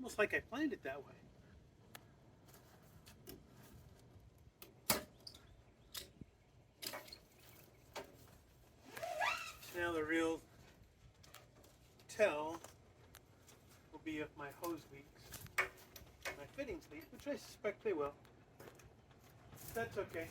Almost like I planned it that way. Now the real tell will be if my hose leaks, my fittings leak, which I suspect they will. That's okay.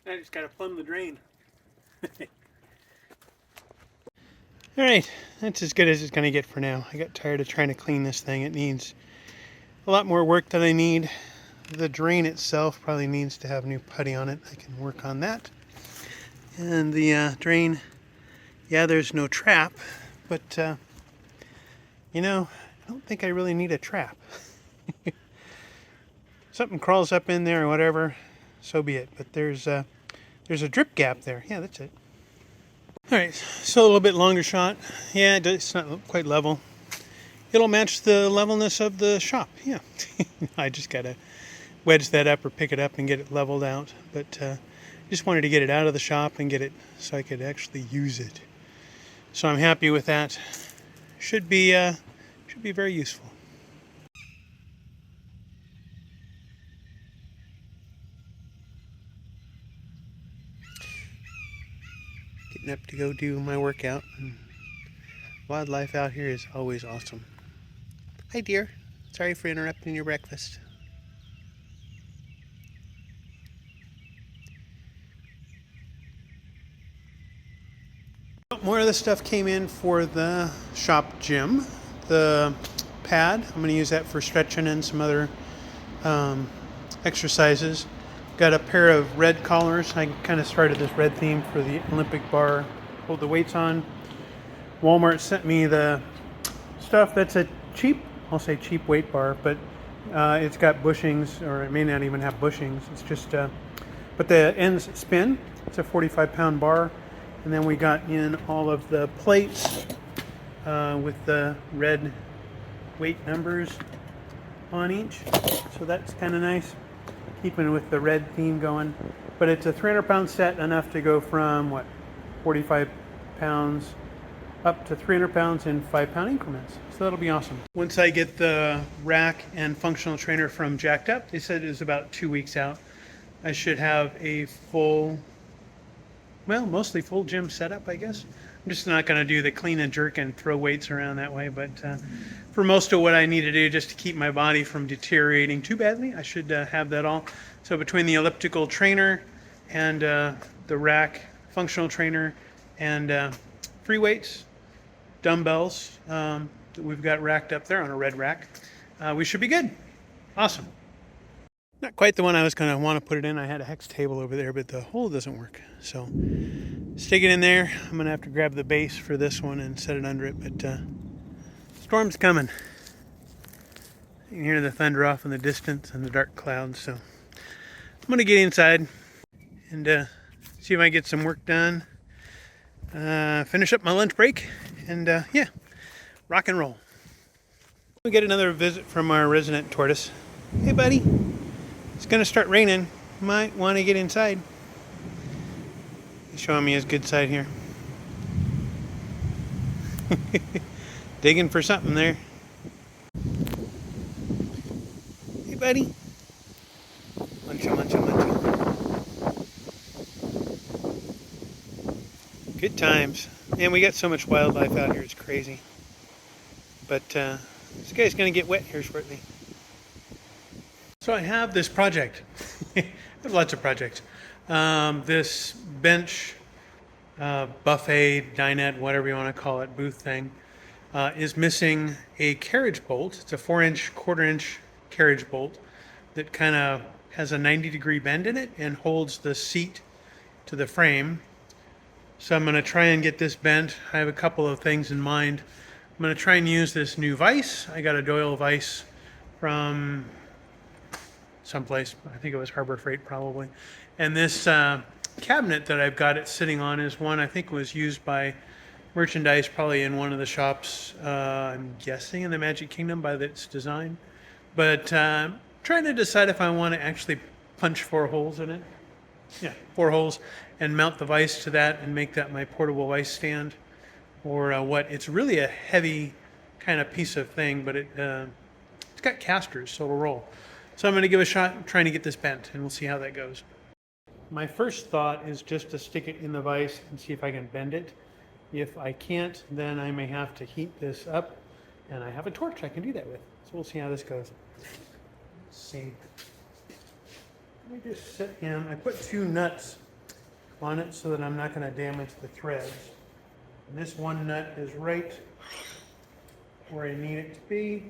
I just gotta plumb the drain. Alright, that's as good as it's gonna get for now. I got tired of trying to clean this thing. It needs a lot more work than I need. The drain itself probably needs to have new putty on it. I can work on that. And the drain, yeah, there's no trap, but you know, I don't think I really need a trap. Something crawls up in there or whatever, so be it. But there's a drip gap there. Yeah, that's it. All right, so a little bit longer shot. Yeah, it's not quite level. It'll match the levelness of the shop. Yeah, I just gotta wedge that up or pick it up and get it leveled out. But just wanted to get it out of the shop and get it so I could actually use it. So I'm happy with that. Should be very useful. Getting up to go do my workout. Wildlife out here is always awesome. Hi dear, sorry for interrupting your breakfast. More of the stuff came in for the shop gym. The pad, I'm going to use that for stretching and some other exercises. Got a pair of red collars. I kind of started this red theme for the Olympic bar. Hold the weights on. Walmart sent me the stuff that's a cheap, I'll say cheap weight bar, but It's got bushings, or it may not even have bushings. It's just, but the ends spin. It's a 45-pound bar. And then we got in all of the plates with the red weight numbers on each. So that's kind of nice, keeping with the red theme going. But it's a 300-pound set, enough to go from, what, 45 pounds up to 300 pounds in 5-pound increments. So that'll be awesome. Once I get the rack and functional trainer from Jacked Up, they said it was about 2 weeks out, I should have a full, well, mostly full gym setup, I guess. I'm just not going to do the clean and jerk and throw weights around that way, but for most of what I need to do just to keep my body from deteriorating too badly, I should have that all. So between the elliptical trainer and the rack, functional trainer, and free weights, dumbbells that we've got racked up there on a red rack, we should be good. Awesome. Not quite the one I was going to want to put it in. I had a hex table over there, but the hole doesn't work. So stick it in there. I'm going to have to grab the base for this one and set it under it, but storm's coming. You can hear the thunder off in the distance and the dark clouds. So I'm going to get inside and see if I get some work done. Finish up my lunch break and yeah, rock and roll. We get another visit from our resident tortoise. Hey buddy, it's gonna start raining. Might want to get inside. He's showing me his good side here. Digging for something there. Hey buddy. Muncha, muncha, muncha. Good times. Man, we got so much wildlife out here, it's crazy. But this guy's going to get wet here shortly. So I have this project. I have lots of projects. This bench, buffet, dinette, whatever you want to call it, booth thing, is missing a carriage bolt. It's a 4-inch, quarter-inch carriage bolt that kind of has a 90-degree bend in it and holds the seat to the frame. So I'm going to try and get this bent. I have a couple of things in mind. I'm going to try and use this new vise. I got a Doyle vise from someplace. I think it was Harbor Freight probably. And this cabinet that I've got it sitting on is one I think was used by merchandise probably in one of the shops, I'm guessing in the Magic Kingdom by its design. But trying to decide if I want to actually punch 4 holes in it. Yeah, 4 holes, and mount the vise to that and make that my portable vise stand. Or what? It's really a heavy kind of piece of thing, but it's got casters, so it'll roll. So I'm going to give a shot trying to get this bent, and we'll see how that goes. My first thought is just to stick it in the vise and see if I can bend it. If I can't, then I may have to heat this up, and I have a torch I can do that with. So we'll see how this goes. Let's see. Let me just set him. I put 2 nuts on it so that I'm not going to damage the threads. And this one nut is right where I need it to be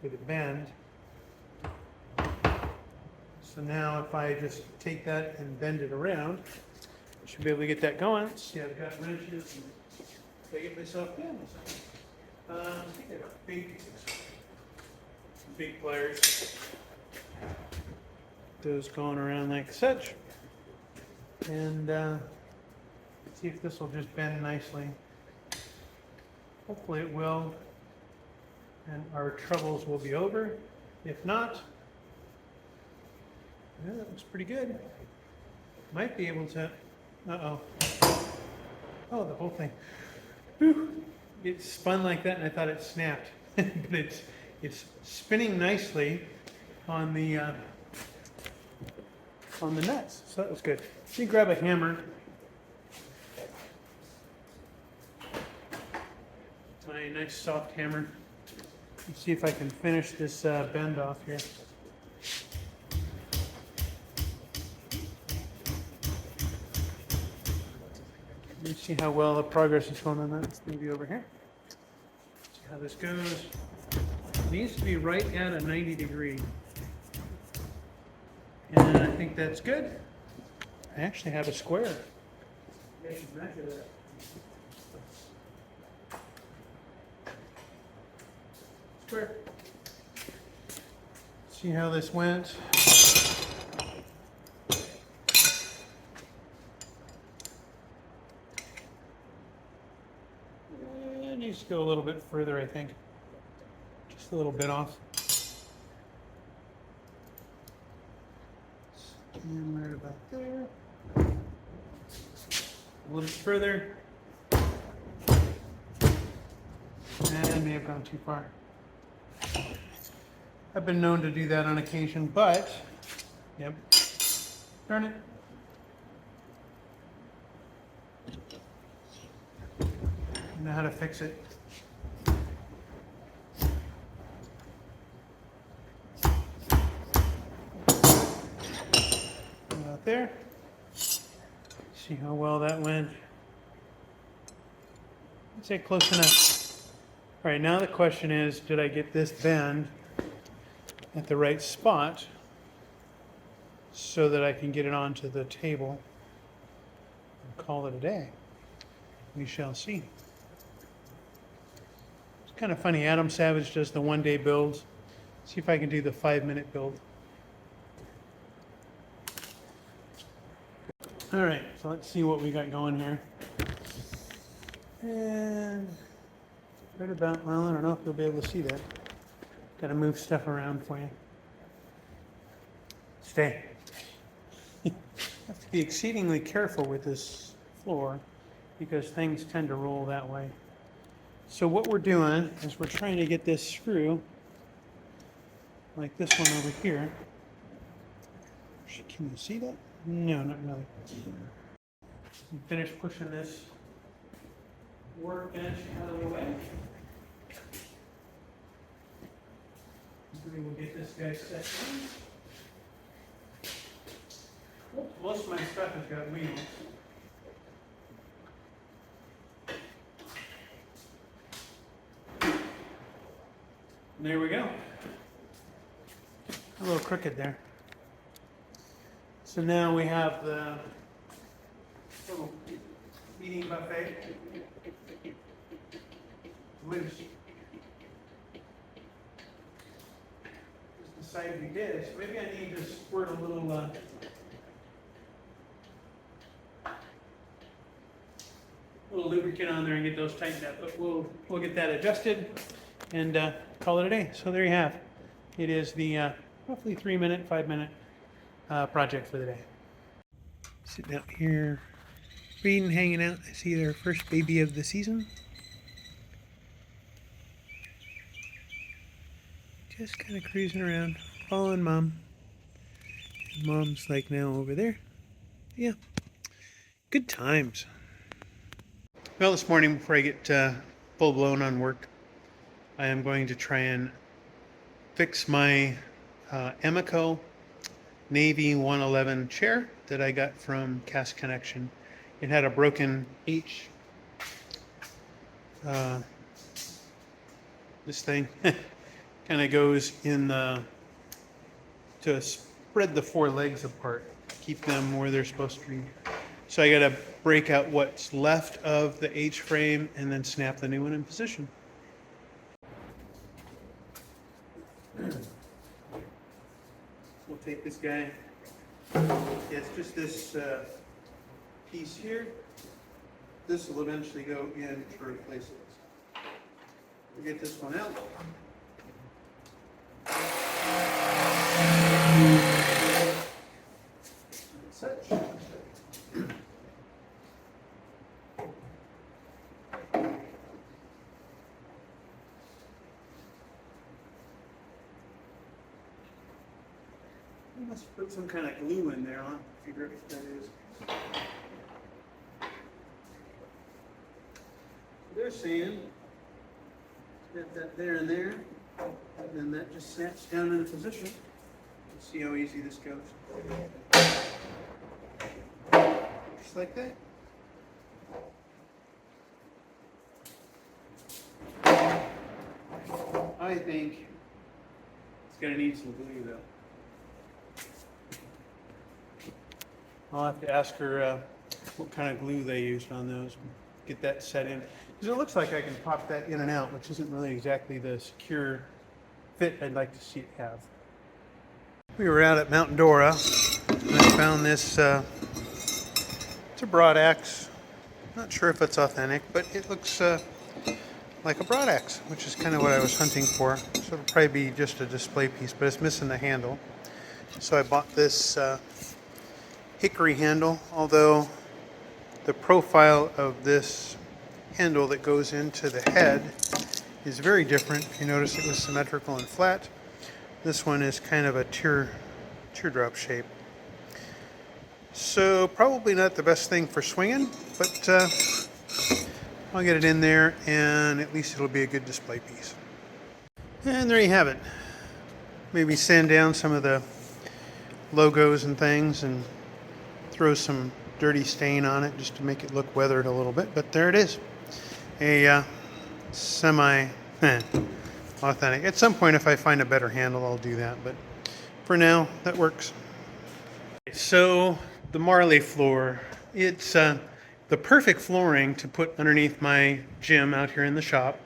with a bend. So now if I just take that and bend it around, I should be able to get that going. Let's see, I've got wrenches and if I get myself in. I think I've got big pliers. Those going around like such. And see if this will just bend nicely. Hopefully it will, and our troubles will be over. If not, yeah, that looks pretty good. Might be able to, oh, the whole thing. Whew. It spun like that and I thought it snapped. But it's spinning nicely on the nuts, so that was good. Let me grab a hammer. My nice soft hammer. Let's see if I can finish this bend off here. Let me see how well the progress is going on that. It's maybe over here. See how this goes. It needs to be right at a 90-degree. And I think that's good. I actually have a square. I should measure that. Square. See how this went? It needs to go a little bit further, I think. Just a little bit off. And right about there. A little bit further. And I may have gone too far. I've been known to do that on occasion, but, yep, darn it. I know how to fix it. Out there. See how well that went. I'd say close enough. All right, now the question is, did I get this bend at the right spot so that I can get it onto the table and call it a day? We shall see. It's kind of funny, Adam Savage does the 1-day builds. See if I can do the 5-minute build. All right, so let's see what we got going here. And right about, well, I don't know if you'll be able to see that. Got to move stuff around for you. Stay. Have to be exceedingly careful with this floor because things tend to roll that way. So what we're doing is we're trying to get this screw, like this one over here. Can you see that? No, not really. Finish pushing this workbench out of the way. We will get this guy set in. Most of my stuff has got wheels. There we go. A little crooked there. So now we have the little eating buffet. Which is the side we did. So maybe I need to squirt a little lubricant on there and get those tightened up. But we'll get that adjusted and call it a day. So there you have. It is the roughly 3-minute, 5-minute project for the day. Sitting out here, reading, hanging out. I see their first baby of the season. Just kind of cruising around, following Mom. And Mom's like now over there. Yeah, good times. Well, this morning before I get full blown on work, I am going to try and fix my Emeco Navy 111 chair that I got from Cast Connection. It had a broken H. This thing kind of goes in the, to spread the 4 legs apart, keep them where they're supposed to be. So I got to break out what's left of the H frame and then snap the new one in position. We'll take this guy. It's just this piece here. This will eventually go in to replace it. We'll get this one out. Such. I must put some kind of glue in there. I'll figure out what that is. They're saying get that there and there, and then that just snaps down into position. Let's see how easy this goes. Just like that. I think it's going to need some glue though. I'll have to ask her what kind of glue they used on those. Get that set in. Because it looks like I can pop that in and out, which isn't really exactly the secure fit I'd like to see it have. We were out at Mount Dora and I found this, it's a broad axe. Not sure if it's authentic, but it looks like a broad axe, which is kind of what I was hunting for. So it'll probably be just a display piece, but it's missing the handle. So I bought this hickory handle, although the profile of this handle that goes into the head is very different. If you notice, it was symmetrical and flat. This one is kind of a teardrop shape. So probably not the best thing for swinging, but I'll get it in there and at least it'll be a good display piece. And there you have it. Maybe sand down some of the logos and things and throw some dirty stain on it just to make it look weathered a little bit, but there it is. A semi authentic. At some point, if I find a better handle, I'll do that, but for now, that works. So the Marley floor, it's the perfect flooring to put underneath my gym out here in the shop.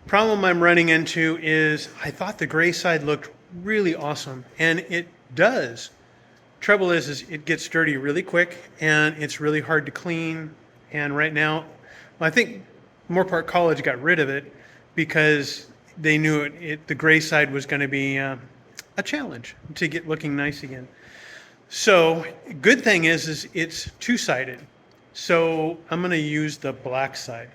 Problem I'm running into is I thought the gray side looked really awesome, and it does. Trouble is it gets dirty really quick and it's really hard to clean. And right now, well, I think Moorpark College got rid of it because they knew the gray side was going to be a challenge to get looking nice again. So good thing is it's two-sided. So I'm going to use the black side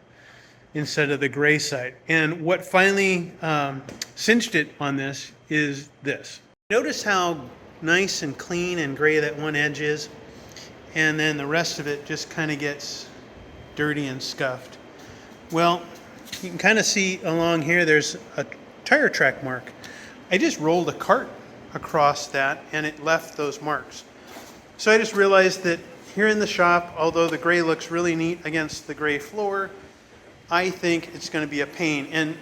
instead of the gray side. And what finally cinched it on this is this. Notice how nice and clean and gray that one edge is, and then the rest of it just kind of gets dirty and scuffed. Well, you can kind of see along here there's a tire track mark. I just rolled a cart across that and it left those marks. So I just realized that here in the shop, although the gray looks really neat against the gray floor, I think it's going to be a pain. And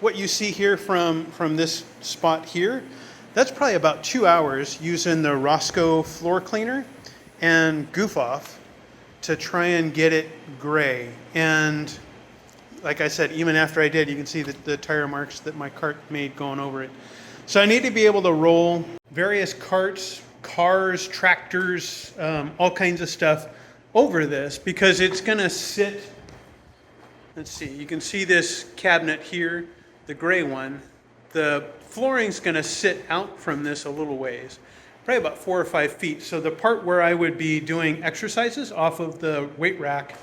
what you see here from this spot here, that's probably about 2 hours using the Roscoe floor cleaner and Goof Off to try and get it gray. And like I said, even after I did, you can see the tire marks that my cart made going over it. So I need to be able to roll various carts, cars, tractors, all kinds of stuff over this because it's going to sit. Let's see, you can see this cabinet here, the gray one. The flooring's going to sit out from this a little ways, probably about 4 or 5 feet. So the part where I would be doing exercises off of the weight rack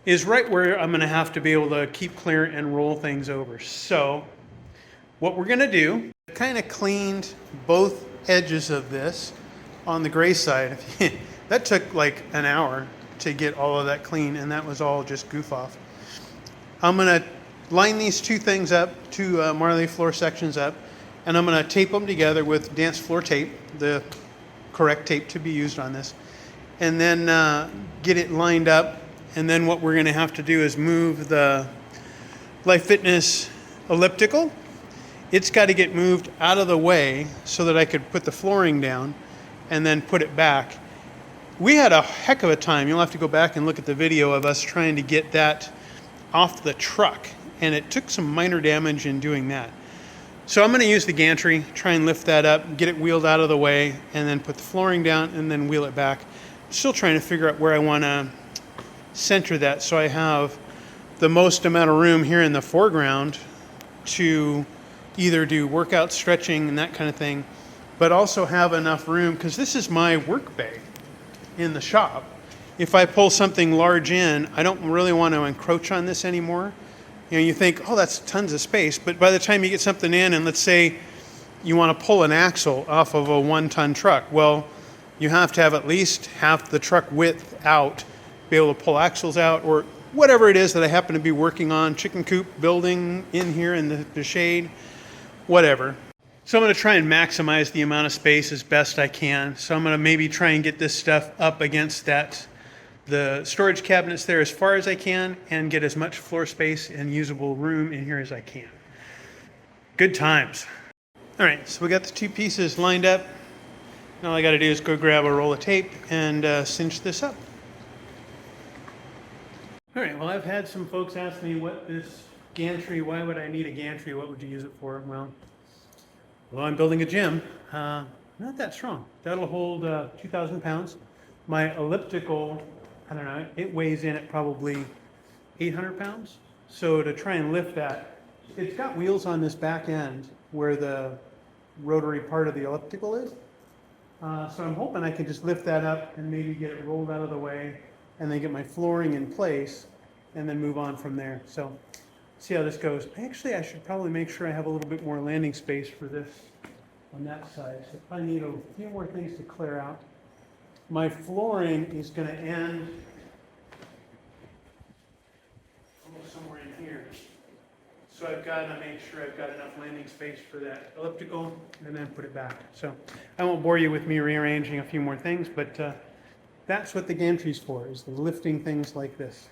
is right where I'm going to have to be able to keep clear and roll things over. So what we're going to do, kind of cleaned both edges of this on the gray side. That took like an hour to get all of that clean, and that was all just Goof Off. I'm going to line these two things up, two Marley floor sections up, and I'm going to tape them together with dance floor tape, the correct tape to be used on this, and then get it lined up. And then what we're going to have to do is move the Life Fitness elliptical. It's got to get moved out of the way so that I could put the flooring down and then put it back. We had a heck of a time. You'll have to go back and look at the video of us trying to get that off the truck, and it took some minor damage in doing that. So I'm going to use the gantry, try and lift that up, get it wheeled out of the way, and then put the flooring down and then wheel it back. I'm still trying to figure out where I want to center that so I have the most amount of room here in the foreground to either do workout, stretching, and that kind of thing, but also have enough room, because this is my work bay in the shop. If I pull something large in, I don't really want to encroach on this anymore. You know, you think, oh, that's tons of space, but by the time you get something in, and let's say you want to pull an axle off of a 1-ton truck, well, you have to have at least half the truck width out, be able to pull axles out, or whatever it is that I happen to be working on, chicken coop building in here in the shade, whatever. So I'm going to try and maximize the amount of space as best I can. So I'm going to maybe try and get this stuff up against the storage cabinets there as far as I can, and get as much floor space and usable room in here as I can. Good times. All right, so we got the two pieces lined up. Now all I got to do is go grab a roll of tape and cinch this up. All right, well, I've had some folks ask me what this gantry, why would I need a gantry? What would you use it for? Well, I'm building a gym. Not that strong. That'll hold 2,000 pounds. My elliptical, I don't know, it weighs in at probably 800 pounds. So to try and lift that, it's got wheels on this back end where the rotary part of the elliptical is. So I'm hoping I can just lift that up and maybe get it rolled out of the way and then get my flooring in place and then move on from there. So see how this goes. Actually, I should probably make sure I have a little bit more landing space for this on that side. So I need a few more things to clear out. My flooring is going to end almost somewhere in here. So I've got to make sure I've got enough landing space for that elliptical and then put it back. So I won't bore you with me rearranging a few more things, but that's what the gantry's for, is lifting things like this.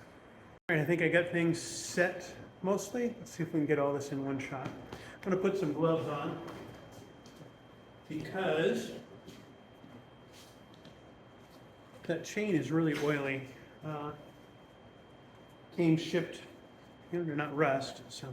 All right, I think I got things set mostly. Let's see if we can get all this in one shot. I'm going to put some gloves on because that chain is really oily. Came shipped, you know, they're not rust, so.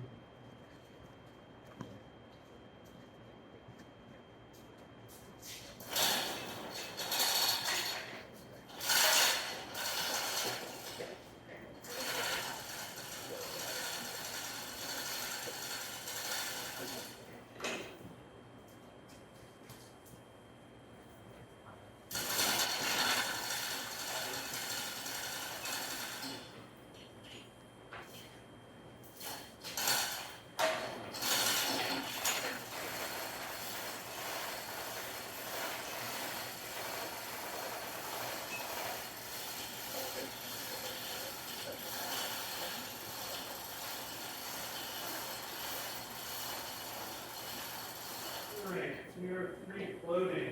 All right, we're free floating.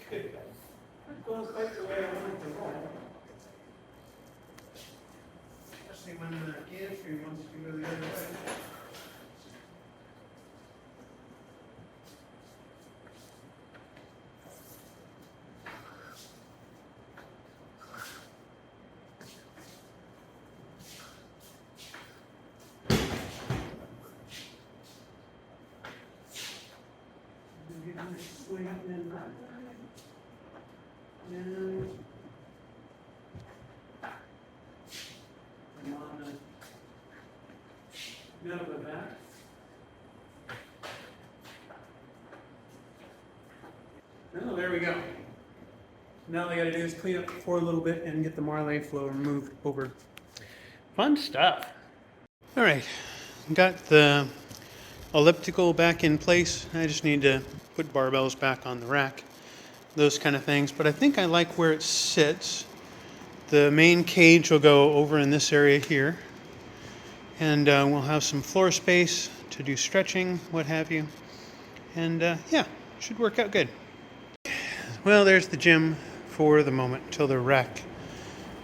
Good. Not going quite the way I want it to roll. Especially when the gantry wants to go the other way. Swing up and right. And I'm on the middle of the back. Oh, there we go. Now all I gotta do is clean up the floor a little bit and get the marley flow removed over. Fun stuff. All right, got the elliptical back in place. I just need to put barbells back on the rack, those kind of things. But I think I like where it sits. The main cage will go over in this area here. And we'll have some floor space to do stretching, what have you. And yeah, should work out good. Well, there's the gym for the moment until the rack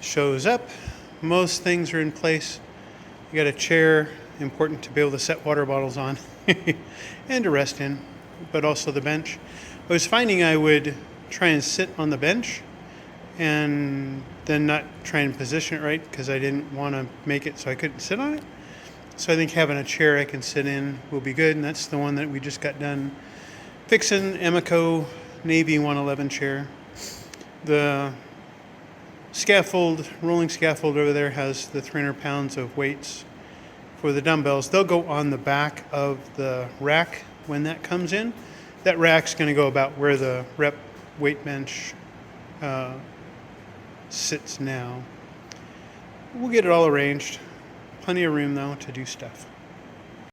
shows up. Most things are in place. You got a chair, important to be able to set water bottles on and to rest in, but also the bench. I was finding I would try and sit on the bench and then not try and position it right because I didn't want to make it so I couldn't sit on it. So I think having a chair I can sit in will be good, and that's the one that we just got done fixing, Emeco Navy 111 chair. The scaffold, rolling scaffold over there has the 300 pounds of weights for the dumbbells. They'll go on the back of the rack when that comes in. That rack's going to go about where the rep weight bench sits now. We'll get it all arranged. Plenty of room though to do stuff.